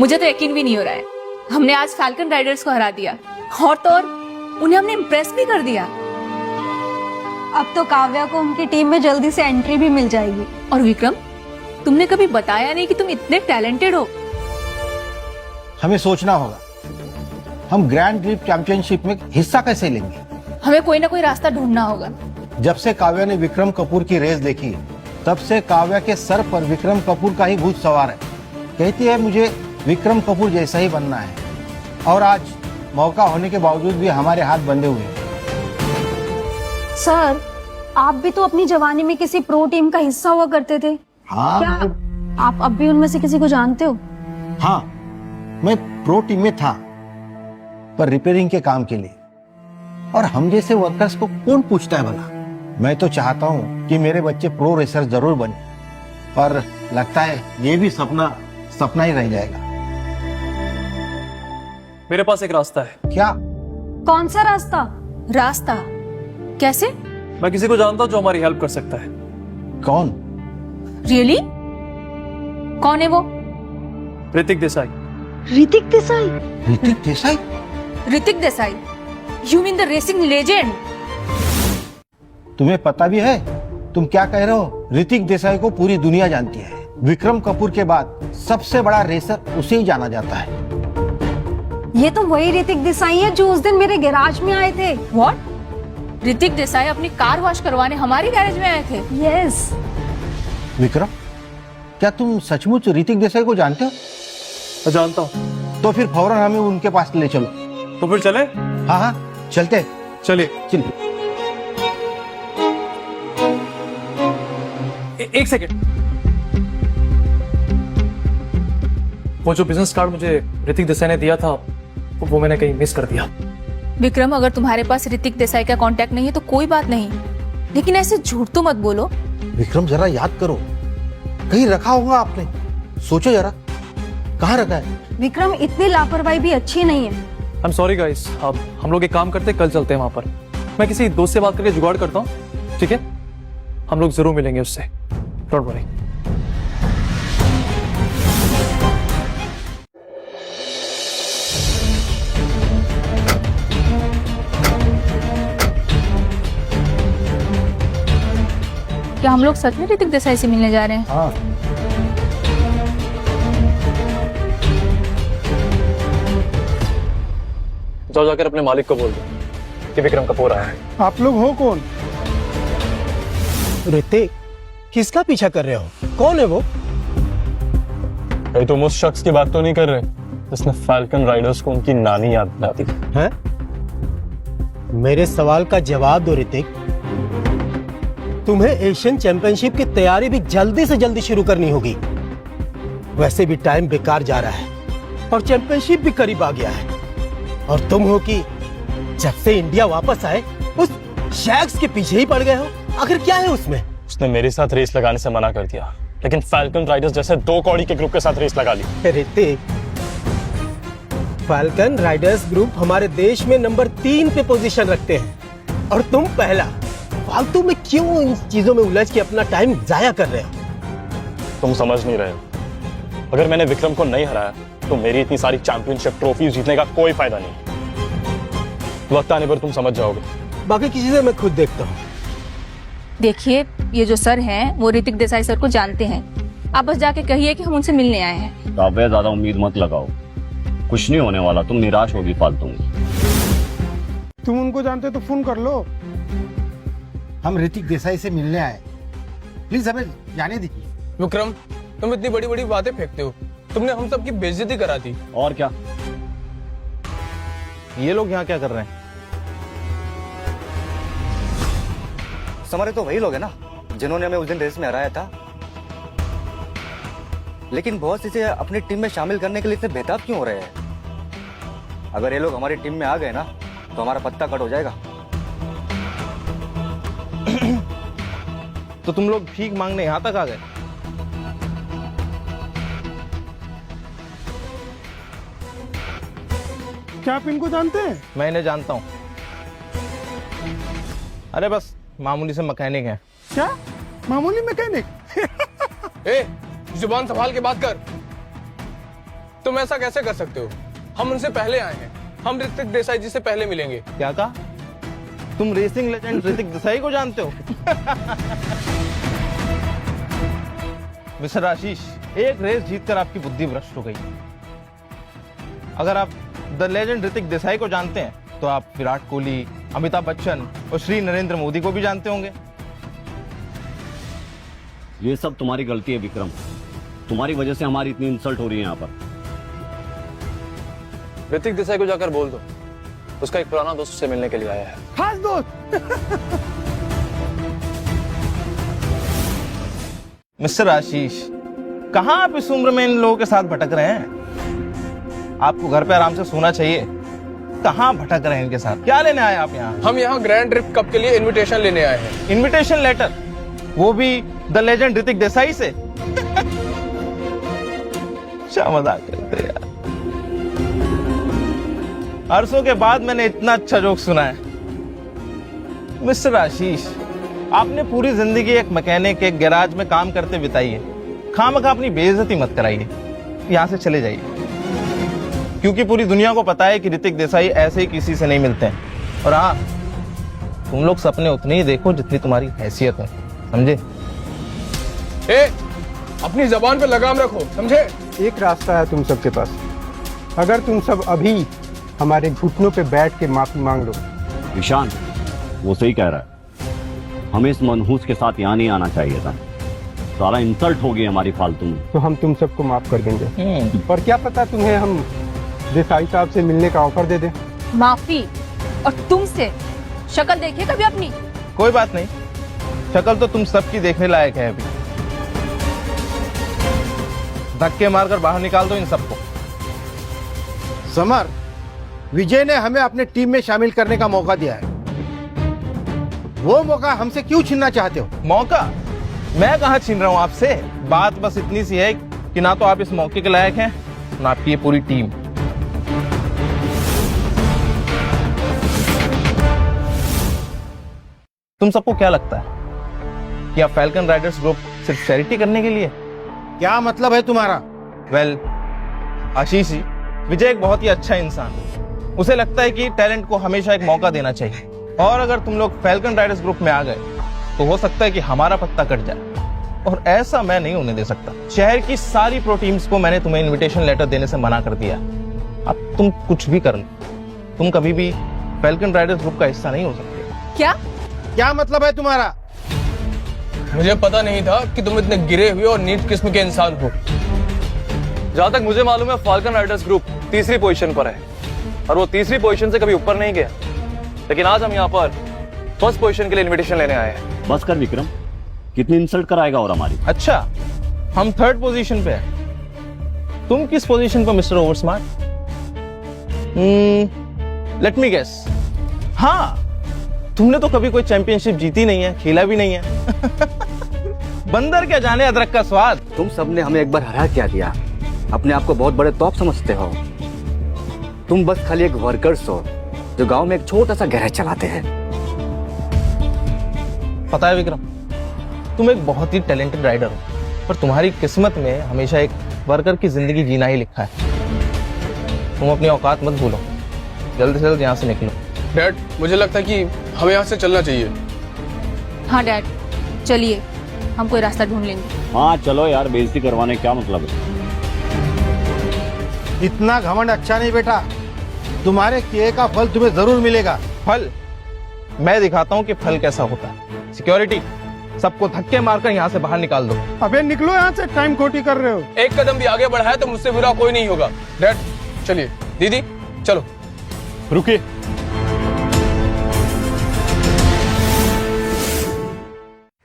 मुझे तो यकीन भी नहीं हो रहा है, हमने आज फैल्कन राइडर्स को हरा दिया और तो और उन्हें हमने इम्प्रेस भी कर दिया। अब तो काव्या को उनकी टीम में जल्दी से एंट्री भी मिल जाएगी। और विक्रम, तुमने कभी बताया नहीं कि तुम इतने टैलेंटेड हो। हमें सोचना होगा, हम ग्रैंड ड्रिफ्ट चैंपियनशिप में हिस्सा कैसे लेंगे। हमें कोई ना कोई रास्ता ढूंढना होगा। जब से काव्या ने विक्रम कपूर की रेस देखी, तब से काव्या के सर पर विक्रम कपूर का ही भूत सवार है। कहती है मुझे विक्रम कपूर जैसा ही बनना है, और आज मौका होने के बावजूद भी हमारे हाथ बंधे हुए हैं। सर, आप भी तो अपनी जवानी में किसी प्रो टीम का हिस्सा हुआ करते थे। हाँ, क्या आप अब भी उनमें से किसी को जानते हो? हाँ, मैं प्रो टीम में था, पर रिपेयरिंग के काम के लिए। और हम जैसे वर्कर्स को कौन पूछता है भला। मैं तो चाहता हूँ कि मेरे बच्चे प्रो रेसर जरूर बने, पर लगता है ये भी सपना ही रह जाएगा। मेरे पास एक रास्ता है। क्या? कौन सा रास्ता? रास्ता? कैसे? मैं किसी को जानता हूँ जो हमारी हेल्प कर सकता है। कौन? रियली? कौन है वो? Hrithik Desai. Hrithik Desai? Hrithik Desai? Hrithik Desai? You mean the racing legend? तुम्हें पता भी है तुम क्या कह रहे हो? ऋतिक देसाई को पूरी दुनिया जानती है। विक्रम कपूर के बाद सबसे बड़ा रेसर उसे ही जाना जाता है। ये तो वही ऋतिक देसाई है जो उस दिन मेरे गैराज में आए थे। व्हाट? ऋतिक देसाई अपनी कार वॉश करवाने हमारी गैरेज में आए थे? यस। विक्रम, क्या तुम सचमुच ऋतिक देसाई को जानते हो? मैं जानता हूँ। तो फिर फौरन हमें उनके पास ले चलो। तो फिर चले? हाँ हाँ, चलते। चलिए। चलिए। एक सेकेंड। वो जो बिजनेस कार्ड मुझे ऋतिक देसाई ने दिया था, वो मैंने कहीं मिस कर दिया। विक्रम, अगर तुम्हारे पास ऋतिक देसाई का कांटेक्ट नहीं है तो कोई बात नहीं, लेकिन ऐसे झूठ तो मत बोलो। विक्रम, जरा याद करो, कहीं रखा होगा आपने। सोचो जरा, कहाँ रखा है? विक्रम, इतनी लापरवाही भी अच्छी नहीं है। आई एम सॉरी गाइस, अब हम लोग एक काम करते हैं, कल चलते हैं वहां पर। मैं किसी दोस्त से बात करके जुगाड़ करता हूँ, ठीक है? हम लोग जरूर मिलेंगे उससे, डोंट वरी। क्या हम लोग सच में ऋतिक देसाई से मिलने जा रहे हैं? हाँ। जाओ जाकर अपने मालिक को बोल दो कि विक्रम कपूर आया है। आप लोग हो कौन? ऋतिक, किसका पीछा कर रहे हो? कौन है वो? कहीं तुम उस शख्स की बात तो नहीं कर रहे जिसने फैल्कन राइडर्स को उनकी नानी याद दिलाती थी? हैं? मेरे सवाल का जवाब दो ऋतिक। तुम्हें एशियन चैंपियनशिप की तैयारी भी जल्दी से जल्दी शुरू करनी होगी। वैसे भी टाइम बेकार जा रहा है और चैंपियनशिप भी करीब आ गया है। और तुम हो कि जब से इंडिया वापस आए उस शैक्स के पीछे ही पड़ गए हो। आखिर क्या है उसमें? उसने मेरे साथ रेस लगाने से मना कर दिया, लेकिन फैल्कन राइडर्स जैसे 2 कौड़ी के ग्रुप के साथ रेस लगा ली। ऋतिक, फैल्कन राइडर्स ग्रुप हमारे देश में नंबर 3 पे पोजीशन रखते हैं और तुम पहला। फालतू में क्यों इन चीजों में उलझ के अपना टाइम जाया कर रहे हो? तुम समझ नहीं रहे हो। अगर मैंने विक्रम को नहीं हराया तो मेरी इतनी सारी चैंपियनशिप ट्रॉफीज जीतने का कोई फायदा नहीं। वक्त आने पर तुम समझ जाओगे। बाकी की चीजें मैं खुद देखता हूँ। देखिए, ये जो सर हैं वो ऋतिक देसाई सर को जानते हैं। आप बस जाके कहिए कि हम उनसे मिलने आए हैं। काव्या, ज्यादा उम्मीद मत लगाओ, कुछ नहीं होने वाला, तुम निराश होगी फालतू में। तुम उनको जानते हो तो फोन कर लो। हम ऋतिक देसाई से मिलने आए, प्लीज हमें जाने दीजिए। विक्रम, तुम इतनी बड़ी बड़ी बातें फेंकते हो। तुमने हम सबकी बेइज्जती करा दी। और क्या? ये लोग यहाँ क्या कर रहे हैं? हमारे तो वही लोग हैं ना जिन्होंने हमें उस दिन रेस में हराया था। लेकिन बॉस इसे अपनी टीम में शामिल करने के लिए इतने बेताब क्यों हो रहे हैं? अगर ये लोग हमारी टीम में आ गए ना तो हमारा पत्ता कट हो जाएगा। तो तुम लोग भीख मांगने यहाँ तक आ गए? क्या आप इनको जानते हैं? मैं इन्हें जानता हूँ। अरे बस मामूली से मैकेनिक हैं। क्या? मामूली मैकेनिक? ए, जुबान संभाल के बात कर। तुम ऐसा कैसे कर सकते हो? हम उनसे पहले आए हैं। हम ऋतिक देसाई जी से पहले मिलेंगे। क्या कहा? तुम रेसिंग लेजेंड ऋतिक देसाई को जानते हो? मिस्टर आशीष, एक रेस जीतकर आपकी बुद्धि भ्रष्ट हो गई। अगर आप द लेजेंड ऋतिक देसाई को जानते हैं तो आप विराट कोहली, अमिताभ बच्चन और श्री नरेंद्र मोदी को भी जानते होंगे। ये सब तुम्हारी गलती है विक्रम। तुम्हारी वजह से हमारी इतनी इंसल्ट हो रही है यहाँ पर। ऋतिक देसाई को जाकर बोल दो, उसका एक पुराना दोस्त से मिलने के लिए आया है। खास दोस्त। मिस्टर आशीष, कहां आप इस उम्र में इन लोगों के साथ भटक रहे हैं? आपको घर पे आराम से सोना चाहिए। कहां भटक रहे हैं इनके साथ? क्या लेने आए आप यहाँ? हम यहाँ ग्रैंड ड्रिफ्ट कप के लिए इनविटेशन लेने आए हैं। इनविटेशन लेटर, वो भी द लेजेंड ऋतिक देसाई से? क्या मजाक करते हैं यार। अरसों के बाद मैंने इतना अच्छा जोक सुना है। मिस्टर आशीष, आपने पूरी जिंदगी एक मैकेनिक, एक गैराज में काम करते बिताई है। खामखा अपनी बेइज्जती मत कराइए, यहां से चले जाइए। क्योंकि पूरी दुनिया को पता है कि ऋतिक देसाई ऐसे ही किसी से नहीं मिलते हैं। और हाँ, तुम लोग सपने उतने ही देखो जितनी तुम्हारी हैसियत है, समझे? अपनी जबान पे लगाम रखो, समझे? एक रास्ता है तुम सबके पास। अगर तुम सब अभी हमारे घुटनों पे बैठ के माफी मांग लो। ईशान, वो सही कह रहा है। हमें इस मनहूस के साथ यहाँ नहीं आना चाहिए था। सारा इंसल्ट हो गई हमारी फालतू में। तो हम तुम सबको माफ कर देंगे। और क्या पता तुम्हें हम देसाई साहब से मिलने का ऑफर दे दें। माफी? और तुमसे शक्ल देखिए कभी अपनी? कोई बात नहीं, शक्ल तो तुम सबकी देखने लायक है। अभी धक्के मारकर बाहर निकाल दो इन सबको। समर, विजय ने हमें अपने टीम में शामिल करने का मौका दिया है। वो मौका हमसे क्यों छीनना चाहते हो? मौका? मैं कहां छीन रहा हूं आपसे। बात बस इतनी सी है कि ना तो आप इस मौके के लायक हैं, ना आपकी ये पूरी टीम। तुम सबको क्या लगता है कि आप फैल्कन राइडर्स ग्रुप सिर्फ चैरिटी करने के लिए? क्या मतलब है तुम्हारा? वेल, आशीष जी, विजय एक बहुत ही अच्छा इंसान है। उसे लगता है कि टैलेंट को हमेशा एक मौका देना चाहिए। और अगर तुम लोग फैल्कन राइडर्स ग्रुप में आ गए तो हो सकता है कि हमारा पत्ता कट जाए, और ऐसा मैं नहीं होने दे सकता। शहर की सारी प्रो टीम्स को मैंने तुम्हें इनविटेशन लेटर देने से मना कर दिया। अब तुम कुछ भी कर लो, तुम कभी भी फैल्कन राइडर्स ग्रुप का हिस्सा नहीं हो सकते। क्या मतलब है तुम्हारा? मुझे पता नहीं था कि तुम इतने गिरे हुए और नीच किस्म के इंसान हो। जहां तक मुझे मालूम है, फाल्कन राइडर्स ग्रुप तीसरी पोजीशन पर है, और वो तीसरी पोजीशन से कभी ऊपर नहीं गया। लेकिन आज हम यहाँ पर फर्स्ट पोजीशन के लिए इनविटेशन लेने आए हैं। बस कर विक्रम, कितनी इंसल्ट कराएगा और हमारी। अच्छा, हम थर्ड पोजीशन पे हैं। तुम किस पोजीशन पर mister over smart? Let me guess. हाँ, तुमने तो कभी कोई चैंपियनशिप जीती नहीं है, खेला भी नहीं है। बंदर क्या जाने अदरक का स्वाद। तुम सबने हमें एक बार हरा क्या दिया। अपने आप को बहुत बड़े तौप समझते हो। तुम बस खाली एक वर्कर्स हो जो गांव में एक छोटा सा गैरेज चलाते हैं। पता है विक्रम, तुम एक बहुत ही टैलेंटेड राइडर हो, पर तुम्हारी किस्मत में हमेशा एक वर्कर की जिंदगी जीना ही लिखा है। तुम अपनी औकात मत भूलो, जल्द से जल्द यहाँ से निकलो। डैड, मुझे लगता है कि हमें यहाँ से चलना चाहिए। हाँ डैड, चलिए, हम कोई रास्ता ढूंढ लेंगे। हाँ चलो यार, बेइज्जती करवाने क्या मतलब है? इतना घमंड अच्छा नहीं बेटा। तुम्हारे किए का फल तुम्हें जरूर मिलेगा। फल? मैं दिखाता हूँ कि फल कैसा होता है। सिक्योरिटी, सबको धक्के मारकर यहाँ से बाहर निकाल दो। अबे निकलो यहाँ से, टाइम खोटी कर रहे हो। एक कदम भी आगे बढ़ाया तो मुझसे बुरा कोई नहीं होगा। डैड, चलिए। दीदी, चलो। रुकिए।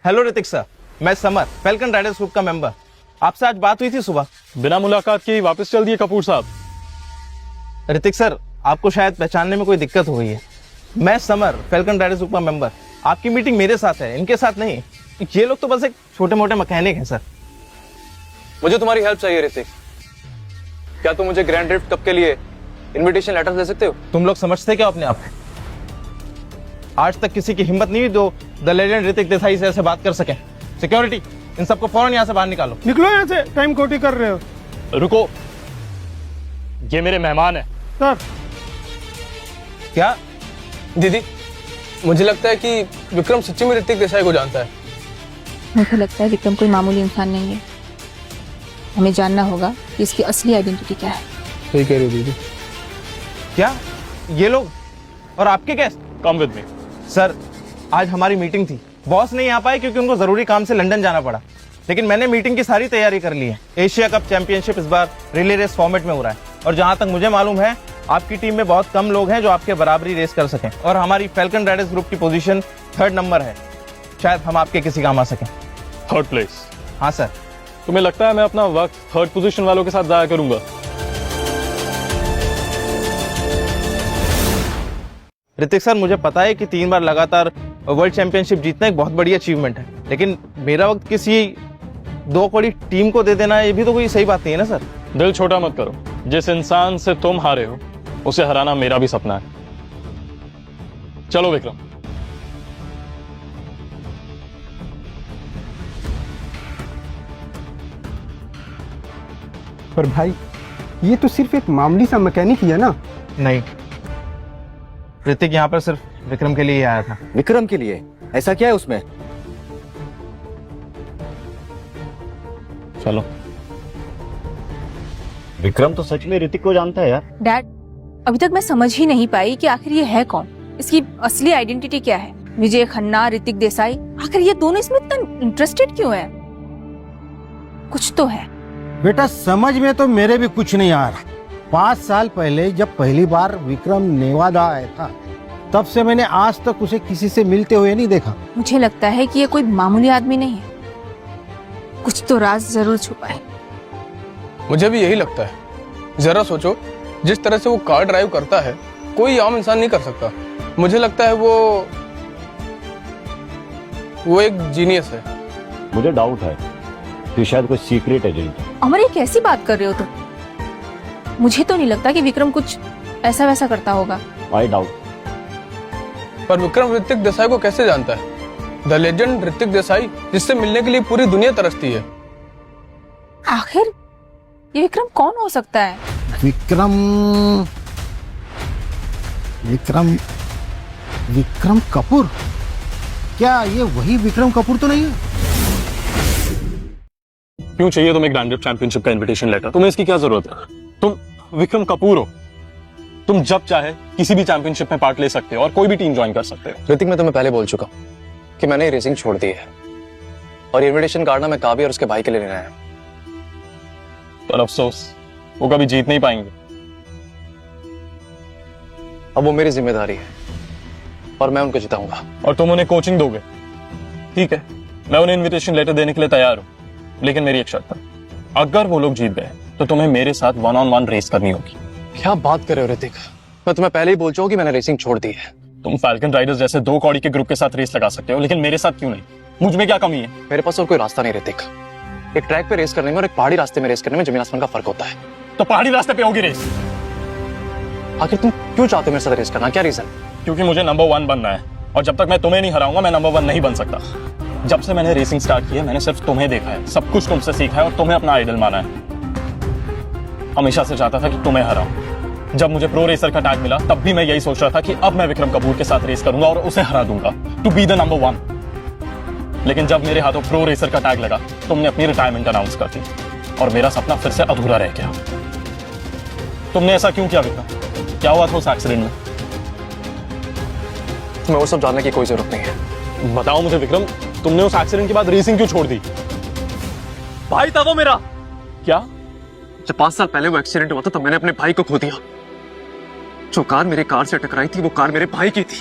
हेलो ऋतिक सर, मैं समर, फैल्कन राइडर्स ग्रुप का मेंबर। आपसे आज बात हुई थी सुबह। बिना मुलाकात के वापस चल दिए कपूर साहब। ऋतिक सर, आपको शायद पहचानने में कोई दिक्कत हो गई है। मैं समर, फैल्कन राइडर्स ग्रुप का मेंबर। आपकी मीटिंग मेरे साथ है, इनके साथ नहीं। ये लोग तो बस एक छोटे मोटे मैकेनिक हैं सर। मुझे तुम्हारी हेल्प चाहिए ऋतिक। क्या तुम मुझे ग्रैंड ड्रिफ्ट कप के लिए इनविटेशन लेटर दे सकते हो? तुम लोग समझते क्या अपने आप को? आज तक किसी की हिम्मत नहीं हुई जो द लेजेंड ऋतिक देसाई से ऐसे बात कर सके। सिक्योरिटी, इन सबको फौरन यहाँ से बाहर निकालो। निकलो यहाँ से, टाइम खोटी कर रहे हो। रुको, ये मेरे मेहमान है। सर क्या? दीदी, मुझे लगता है कि विक्रम सच्ची में ऋतिक देसाई को जानता है। मुझे लगता है विक्रम कोई मामूली इंसान नहीं है। हमें जानना होगा कि इसकी असली आइडेंटिटी क्या है। सही कह रही हो दीदी। क्या ये लोग और आपके guest? Come with me. Sir, आज हमारी मीटिंग थी, बॉस नहीं आ पाए क्योंकि उनको जरूरी काम से लंदन जाना पड़ा, लेकिन मैंने मीटिंग की सारी तैयारी कर ली है। एशिया कप चैंपियनशिप इस बार रिले रेस फॉर्मेट में हो रहा है और जहां तक मुझे मालूम है आपकी टीम में बहुत कम लोग हैं जो आपके बराबरी रेस कर सकें, और हमारी फैल्कन राइडर्स ग्रुप की पोजीशन 3rd नंबर है। शायद हम आपके किसी काम आ सकें। 3rd place? हाँ सर। तुम्हें लगता है मैं अपना वक्त 3rd पोजीशन वालों के साथ जाया करूंगा? ऋतिक सर, मुझे पता है कि 3 बार लगातार वर्ल्ड चैंपियनशिप जीतना एक बहुत बड़ी अचीवमेंट है, लेकिन मेरा वक्त किसी 2 कौड़ी टीम को दे देना ये भी तो कोई सही बात नहीं है ना सर। दिल छोटा मत करो। जिस इंसान से तुम हारे हो उसे हराना मेरा भी सपना है। चलो विक्रम। पर भाई, ये तो सिर्फ एक मामूली सा मैकेनिक ही है ना। नहीं, ऋतिक यहाँ पर सिर्फ विक्रम के लिए ही आया था। विक्रम के लिए? ऐसा क्या है उसमें? चलो। विक्रम तो सच में ऋतिक को जानता है यार। डैड, अभी तक मैं समझ ही नहीं पाई कि आखिर ये है कौन, इसकी असली आइडेंटिटी क्या है। विजय खन्ना, ऋतिक देसाई, आखिर ये दोनों इसमें इतना इंटरेस्टेड क्यों है? कुछ तो है। बेटा समझ में तो मेरे भी कुछ नहीं आ रहा। 5 साल पहले जब पहली बार विक्रम नेवादा आया था, तब से मैंने आज तक उसे किसी से मिलते हुए नहीं देखा। मुझे लगता है कि ये कोई मामूली आदमी नहीं है, कुछ तो राज जरूर छुपा है। मुझे भी यही लगता है। जरा सोचो, जिस तरह से वो कार ड्राइव करता है कोई आम इंसान नहीं कर सकता। मुझे लगता है वो एक जीनियस है। मुझे डाउट है कि शायद कोई सीक्रेट एजेंट है। अमर, ये कैसी बात कर रहे हो तुम? मुझे तो नहीं लगता कि विक्रम कुछ ऐसा वैसा करता होगा। I doubt. पर विक्रम ऋतिक देसाई को कैसे जानता है? द लेजेंड ऋतिक देसाई, जिससे मिलने के लिए पूरी दुनिया तरसती है। आखिर ये विक्रम कौन हो सकता है? विक्रम विक्रम विक्रम कपूर? क्या ये वही विक्रम कपूर तो नहीं है? क्यों चाहिए तुम्हें ग्रैंड चैंपियनशिप का इनविटेशन लेटर? तुम्हें इसकी क्या जरूरत है? तुम विक्रम कपूर हो। तुम जब चाहे किसी भी चैंपियनशिप में पार्ट ले सकते हो और कोई भी टीम ज्वाइन कर सकते हो। ऋतिक, मैं तुम्हें पहले बोल चुका हूं कि मैंने रेसिंग छोड़ दी है और ये इनविटेशन कार्ड ना मैं काव्या और उसके भाई के लिए लेना है। पर अफसोस, वो कभी जीत नहीं पाएंगे। अब वो मेरी जिम्मेदारी है और मैं उनको जिताऊंगा। और तुम उन्हें कोचिंग दोगे? ठीक है, मैं उन्हें इनविटेशन लेटर देने के लिए तैयार हूं, लेकिन मेरी एक शर्त है। अगर वो लोग जीत गए तो तुम्हें मेरे साथ 1-on-1 रेस करनी होगी। क्या बात कर रहे हो ऋतिक? मैं तुम्हें पहले ही बोल चुका हूं कि मैंने रेसिंग छोड़ दी है। तुम फैल्कन राइडर्स जैसे 2 कौड़ी के ग्रुप के साथ रेस लगा सकते हो, लेकिन मेरे साथ क्यों नहीं? मुझ में क्या कमी है? मेरे पास और कोई रास्ता नहीं ऋतिक। एक ट्रैक पे रेस करने में और एक पहाड़ी रास्ते में रेस करने में जमीन आसमान का फर्क होता है। तो पहाड़ी रास्ते पे होगी रेस। आखिर तुम क्यों चाहते हो मेरे साथ रेस करना? क्या रीजन? क्योंकि मुझे नंबर 1 बनना है, और जब तक मैं तुम्हें नहीं हराऊंगा मैं नंबर 1 नहीं बन सकता। जब से मैंने रेसिंग स्टार्ट की है मैंने सिर्फ तुम्हें देखा है, सब कुछ तुमसे सीखा है और तुम्हें अपना आइडल माना है। हमेशा से चाहता था कि तुम्हें हराऊं। जब मुझे प्रो रेसर का टैग मिला तब भी मैं यही सोच रहा था कि अब मैं विक्रम कपूर के साथ रेस करूंगा और उसे हरा दूंगा, टू बी द नंबर 1। लेकिन जब मेरे हाथों प्रो रेसर का टैग लगा तुमने अपनी रिटायरमेंट अनाउंस कर दी और मेरा सपना फिर से अधूरा रह गया। तुमने ऐसा क्यों किया विक्रम? क्या हुआ था उस एक्सीडेंट में? तुम्हें वो सब जानने की कोई जरूरत नहीं है। बताओ मुझे विक्रम, तुमने उस एक्सीडेंट के बाद रेसिंग क्यों छोड़ दी? भाई था वो मेरा। क्या? जब 5 साल पहले वो एक्सीडेंट हुआ था तब मैंने अपने भाई को खो दिया। जो कार मेरी कार से टकराई थी वो कार मेरे भाई की थी।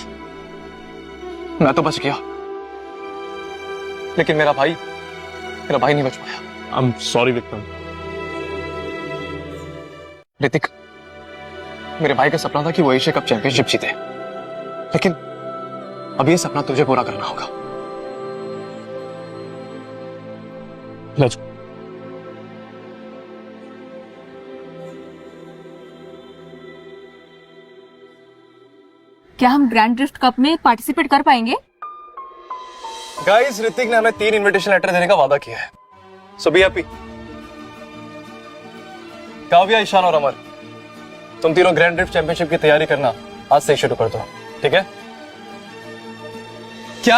मैं तो बच गया, लेकिन मेरा भाई नहीं बच पाया। I am sorry Vikram. Hrithik, मेरे भाई का सपना था कि वो एशिया कप चैंपियनशिप जीते, लेकिन अब ये सपना तुझे पूरा करना होगा। लेट्स क्या हम ग्रैंड ड्रिफ्ट कप में पार्टिसिपेट कर पाएंगे? गाइस, ऋतिक ने हमें 3 इनविटेशन लेटर देने का वादा किया है, सो बी हैप्पी। काव्या, ईशान और अमर, तुम तीनों ग्रैंड ड्रिफ्ट चैंपियनशिप की तैयारी करना आज से ही शुरू कर दो, ठीक है? क्या?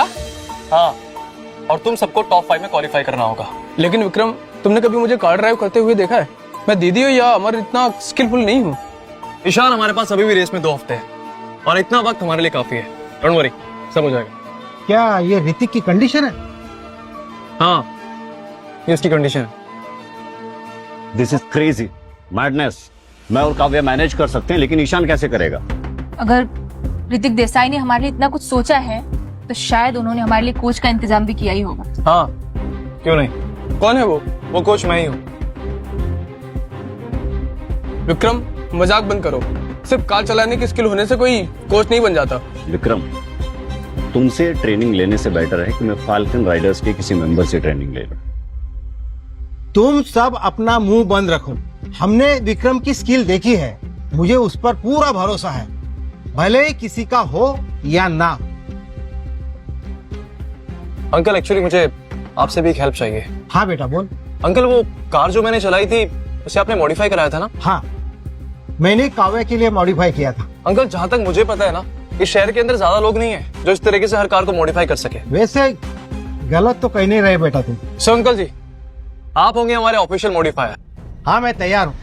हाँ, और तुम सबको टॉप 5 में क्वालिफाई करना होगा। लेकिन विक्रम, तुमने कभी मुझे कार ड्राइव करते हुए देखा है? मैं दीदी हूँ या अमर इतना स्किलफुल नहीं हूँ। ईशान, हमारे पास अभी भी रेस में 2 हफ्ते हैं और इतना वक्त हमारे लिए काफी है। डोंट वरी, सब हो जाएगा। क्या ये ऋतिक की कंडीशन है? हाँ, ये उसकी कंडीशन है। This is crazy, madness. मैं और काव्या मैनेज कर सकते हैं, लेकिन ईशान कैसे करेगा? अगर ऋतिक देसाई ने हमारे लिए इतना कुछ सोचा है तो शायद उन्होंने हमारे लिए कोच का इंतजाम भी किया ही होगा। हाँ, क्यों नहीं? कौन है वो? वो कोच मैं ही हूँ। विक्रम, मजाक बंद करो। सिर्फ कार चलाने की स्किल होने से कोई कोच नहीं बन जाता। विक्रम, तुमसे ट्रेनिंग लेने से बेटर है कि मैं फाल्कन राइडर्स के किसी मेंबर से ट्रेनिंग ले लूं। तुम सब अपना मुंह बंद रखो। हमने विक्रम की स्किल देखी है, मुझे उस पर पूरा भरोसा है, भले ही किसी का हो या ना। अंकल, एक्चुअली मुझे आपसे भी एक हेल्प चाहिए। हाँ बेटा बोल। अंकल, वो कार जो मैंने चलाई थी उसे आपने मॉडिफाई कराया था ना? हाँ, मैंने काव्या के लिए मॉडिफाई किया था। अंकल, जहाँ तक मुझे पता है ना, इस शहर के अंदर ज्यादा लोग नहीं है जो इस तरीके से हर कार को मॉडिफाई कर सके। वैसे गलत तो कह नहीं रहे बेटा तुम। सो अंकल जी, आप होंगे हमारे ऑफिशियल मॉडिफायर। हाँ, मैं तैयार हूँ।